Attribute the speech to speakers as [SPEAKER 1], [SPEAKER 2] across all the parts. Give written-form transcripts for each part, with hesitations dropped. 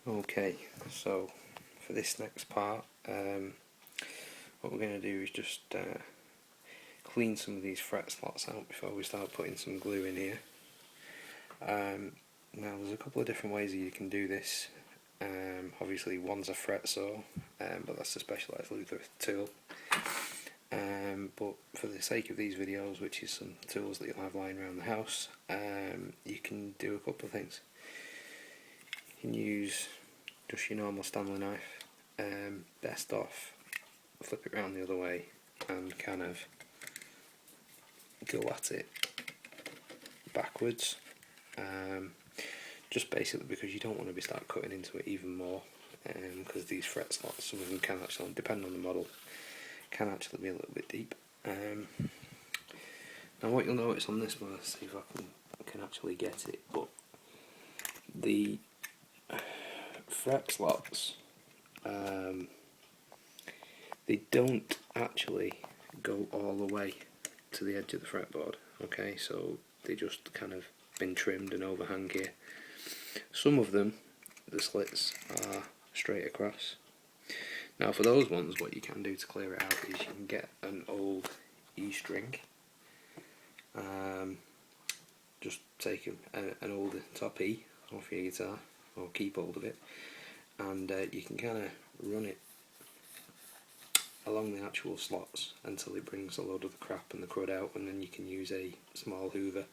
[SPEAKER 1] Okay, so for this next part, what we're going to do is just clean some of these fret slots out before we start putting some glue in here. Now there's a couple of different ways that you can do this. Obviously one's a fret saw, but that's a specialised Luther tool. But for the sake of these videos, which is some tools that you'll have lying around the house, you can do a couple of things. You can use just your normal Stanley knife, best off flip it round the other way and kind of go at it backwards, just basically because you don't want to start cutting into it even more, because these fret slots, some of them can actually, depending on the model, can actually be a little bit deep. Now what you'll notice on this one, let's see if I can actually get it, but the fret slots, they don't actually go all the way to the edge of the fretboard, okay, so they just kind of been trimmed and overhang here. Some of them, the slits are straight across. Now for those ones, what you can do to clear it out is you can get an old E string, just take an old top E off your guitar, or keep hold of it, and you can kind of run it along the actual slots until it brings a load of the crap and the crud out, and then you can use a small hoover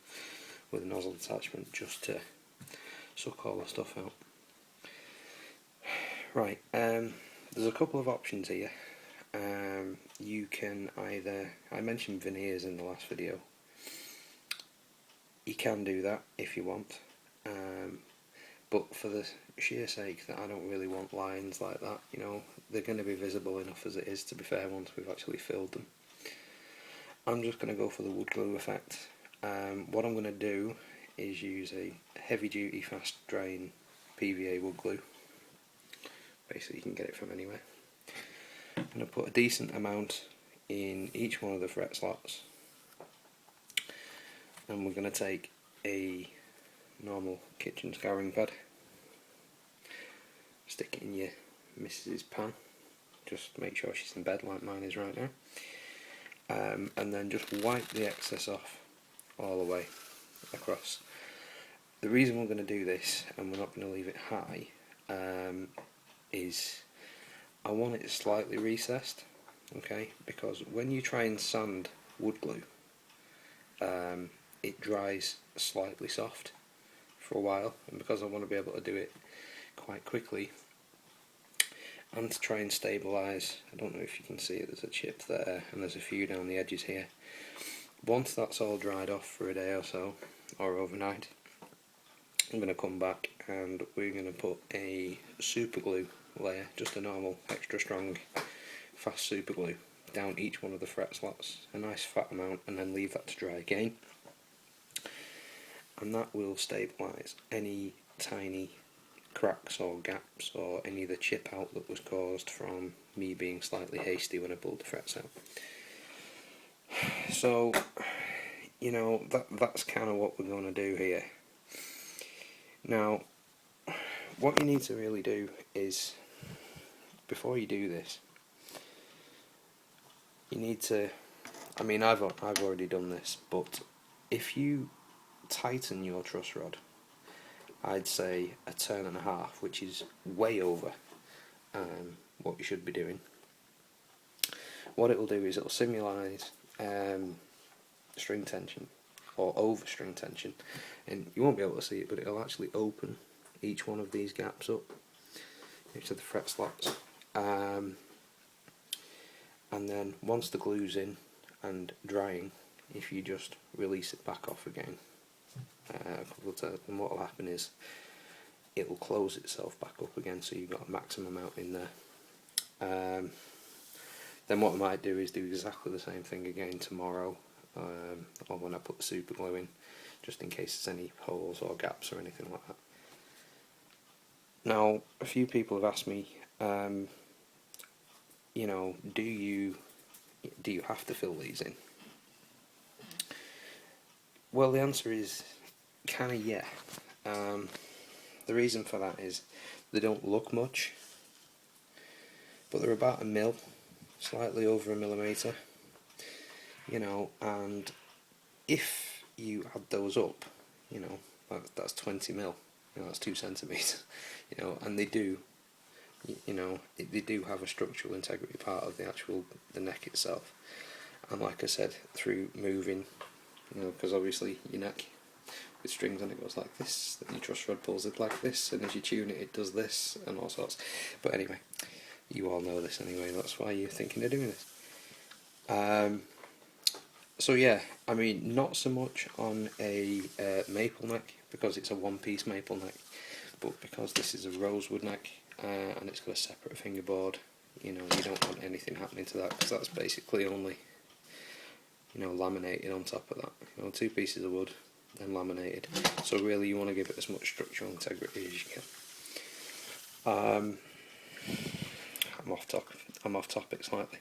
[SPEAKER 1] with a nozzle attachment just to suck all the stuff out. Right, there's a couple of options here. You can either, I mentioned veneers in the last video, you can do that if you want, but for the sheer sake that I don't really want lines like that, you know, they're going to be visible enough as it is, to be fair, once we've actually filled them. I'm just going to go for the wood glue effect. What I'm going to do is use a heavy duty fast drying PVA wood glue. Basically you can get it from anywhere. I'm going to put a decent amount in each one of the fret slots, and we're going to take a normal kitchen scouring pad, stick it in your missus's pan, just make sure she's in bed like mine is right now, and then just wipe the excess off all the way across. The reason we're going to do this, and we're not going to leave it high, is I want it slightly recessed, okay, because when you try and sand wood glue, it dries slightly soft for a while, and because I want to be able to do it quite quickly and to try and stabilise, I don't know if you can see it, there's a chip there and there's a few down the edges here. Once that's all dried off for a day or so, or overnight, I'm going to come back and we're going to put a super glue layer, just a normal extra strong fast super glue, down each one of the fret slots, a nice fat amount, and then leave that to dry again, and that will stabilise any tiny cracks or gaps or any of the chip out that was caused from me being slightly hasty when I pulled the frets out. So, you know, that's kind of what we're going to do here. Now, what you need to really do is, before you do this, you need to, I mean, I've already done this, but if you tighten your truss rod, I'd say a turn and a half, which is way over what you should be doing. What it will do is it will simulate string tension, or over string tension, and you won't be able to see it, but it'll actually open each one of these gaps up, each of the fret slots, and then once the glue's in and drying, if you just release it back off again a couple of times, and what will happen is it will close itself back up again, so you've got a maximum amount in there. Then what I might do is do exactly the same thing again tomorrow, or when I put the super glue in, just in case there's any holes or gaps or anything like that. Now, a few people have asked me, you know, do you have to fill these in? Well, the answer is kind of yeah. The reason for that is They don't look much, but they're about a mil, slightly over a millimetre, you know, and if you add those up, you know, that's 20 mil, you know, that's 2 centimetres, you know, and they do, you know, they do have a structural integrity part of the neck itself. And like I said, through moving, you know, because obviously your neck with strings on it goes like this, then your truss rod pulls it like this, and as you tune it, it does this, and all sorts. But anyway, you all know this anyway, that's why you're thinking of doing this. So yeah, I mean, not so much on a maple neck, because it's a one-piece maple neck, but because this is a rosewood neck, and it's got a separate fingerboard, you know, you don't want anything happening to that, because that's basically only, you know, laminated on top of that, you know, 2 pieces of wood, then laminated, so really you want to give it as much structural integrity as you can. I'm off topic slightly.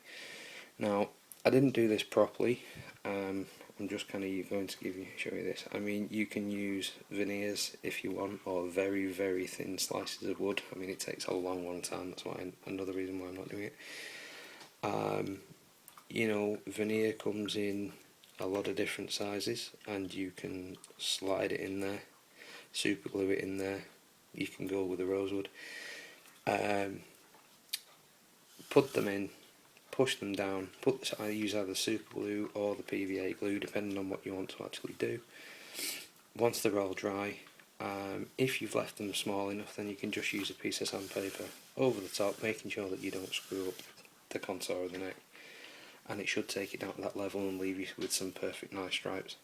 [SPEAKER 1] Now, I didn't do this properly, I'm just kind of going to show you this. I mean, you can use veneers if you want, or very, very thin slices of wood. I mean, it takes a long time, that's why another reason why I'm not doing it. You know, veneer comes in a lot of different sizes, and you can slide it in there, super glue it in there, you can go with the rosewood, put them in, push them down, I use either super glue or the PVA glue depending on what you want to actually do. Once they're all dry, if you've left them small enough, then you can just use a piece of sandpaper over the top, making sure that you don't screw up the contour of the neck, and it should take it down to that level and leave you with some perfect nice stripes.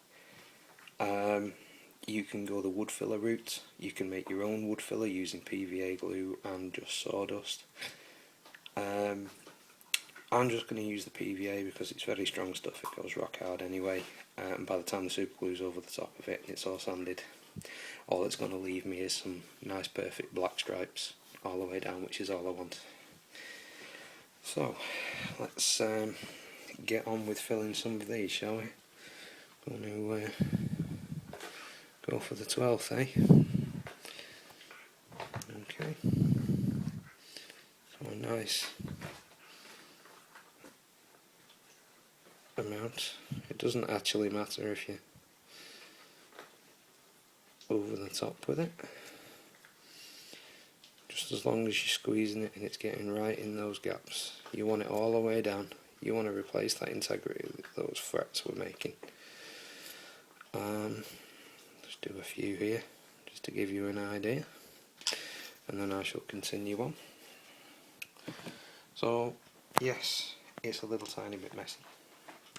[SPEAKER 1] You can go the wood filler route, you can make your own wood filler using PVA glue and just sawdust. I'm just going to use the PVA because it's very strong stuff, it goes rock hard anyway, and by the time the super glue's over the top of it and it's all sanded, all it's going to leave me is some nice perfect black stripes all the way down, which is all I want. So, let's get on with filling some of these, shall we? Going to go for the 12th, eh? Okay. So a nice amount. It doesn't actually matter if you're over the top with it, just as long as you're squeezing it and it's getting right in those gaps. You want it all the way down, you want to replace that integrity that those frets were making. Just do a few here just to give you an idea, and then I shall continue on. So yes, it's a little tiny bit messy,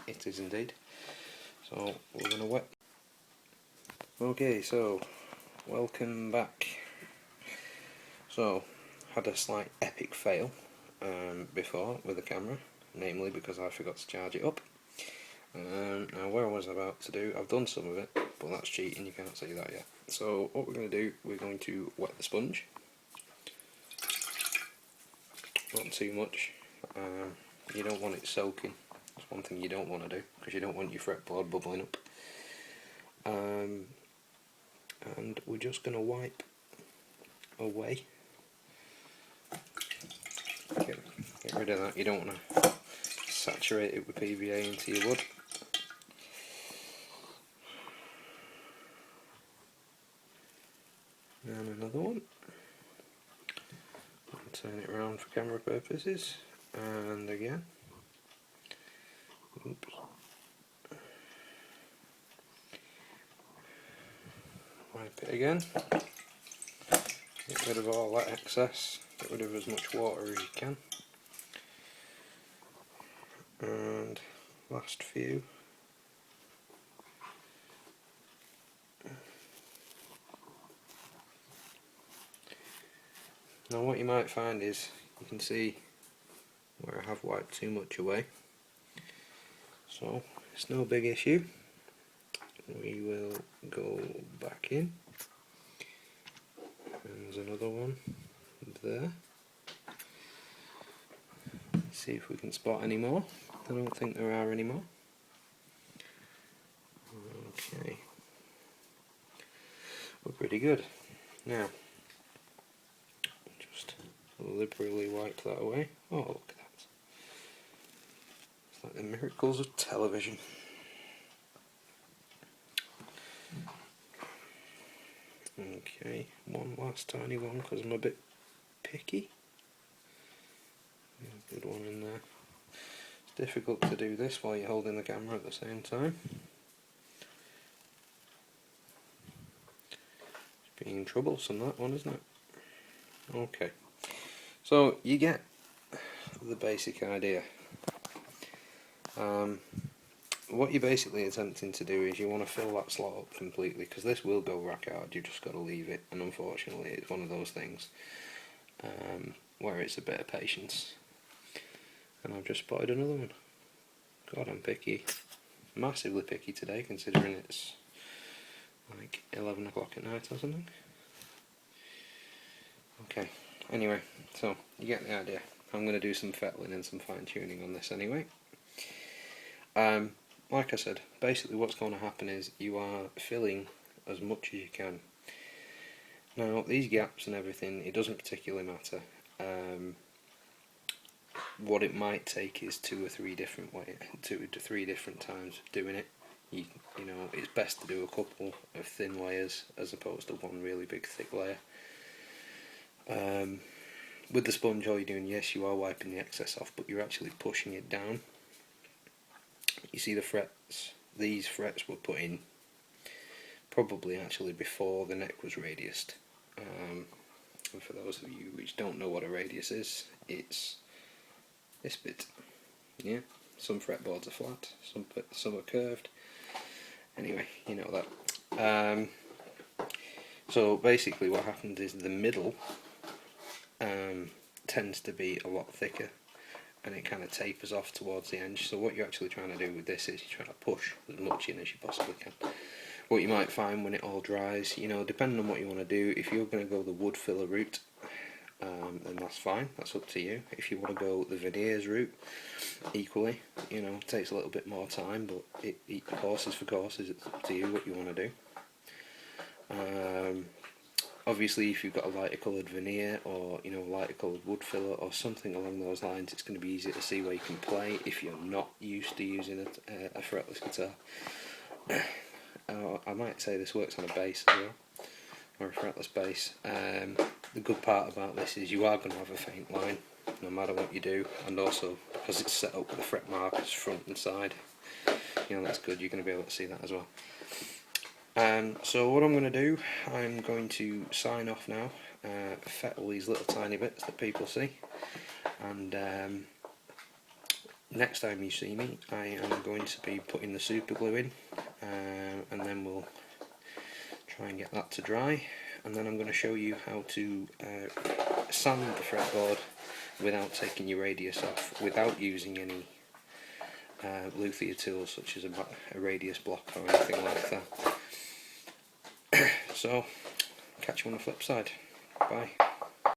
[SPEAKER 1] it is indeed, so we're going to wet. Okay, so welcome back. So, had a slight epic fail before with the camera, namely because I forgot to charge it up. Now what I was about to do, I've done some of it, but that's cheating, you can't see that yet. So what we're going to do, we're going to wet the sponge. Not too much, you don't want it soaking, that's one thing you don't want to do, because you don't want your fretboard bubbling up. And we're just going to wipe away. Get rid of that, you don't want to saturate it with PVA into your wood. And another one. Turn it around for camera purposes, and again. Oops. Wipe it again. Get rid of all that excess, get rid of as much water as you can. And last few. Now what you might find is, you can see where I have wiped too much away. So it's no big issue. We will go back in. And there's another one there. Let's see if we can spot any more. I don't think there are any more. Okay. We're pretty good. Now, liberally wipe that away. Oh, look at that. It's like the miracles of television. Okay, one last tiny one because I'm a bit picky. Good one in there. It's difficult to do this while you're holding the camera at the same time. It's being troublesome, that one, isn't it? Okay, so you get the basic idea. What you're basically attempting to do is you want to fill that slot up completely, because this will go rack hard, you've just got to leave it, and unfortunately it's one of those things where it's a bit of patience. And I've just spotted another one. God, I'm picky. Massively picky today, considering it's like 11 o'clock at night or something. Okay, anyway, so you get the idea. I'm going to do some fettling and some fine tuning on this anyway. Like I said, basically what's going to happen is you are filling as much as you can. Now these gaps and everything, it doesn't particularly matter. What it might take is 2 or 3 different times of doing it. You know, it's best to do a couple of thin layers as opposed to one really big thick layer. With the sponge, all you're doing, yes, you are wiping the excess off, but you're actually pushing it down. You see the frets? These frets were put in probably actually before the neck was radiused. And for those of you which don't know what a radius is, it's this bit. Yeah, some fretboards are flat, some are curved. Anyway, you know that. So basically what happens is the middle tends to be a lot thicker, and it kind of tapers off towards the edge. So what you're actually trying to do with this is you're trying to push as much in as you possibly can. What you might find when it all dries, you know, depending on what you want to do, if you're going to go the wood filler route, then that's fine, that's up to you. If you want to go the veneers route, equally, you know, it takes a little bit more time, but horses for courses, it's up to you what you want to do. Obviously, if you've got a lighter coloured veneer, or you know, lighter coloured wood filler, or something along those lines, it's going to be easier to see where you can play if you're not used to using a fretless guitar. I might say this works on a bass as well, or a fretless bass. The good part about this is you are going to have a faint line, no matter what you do, and also because it's set up with the fret markers front and side, you know, that's good. You're going to be able to see that as well. So what I'm going to do, I'm going to sign off now, fettle these little tiny bits that people see, and next time you see me I am going to be putting the super glue in, and then we'll try and get that to dry, and then I'm going to show you how to sand the fretboard without taking your radius off, without using any luthier tools such as a radius block or anything like that. So, catch you on the flip side. Bye.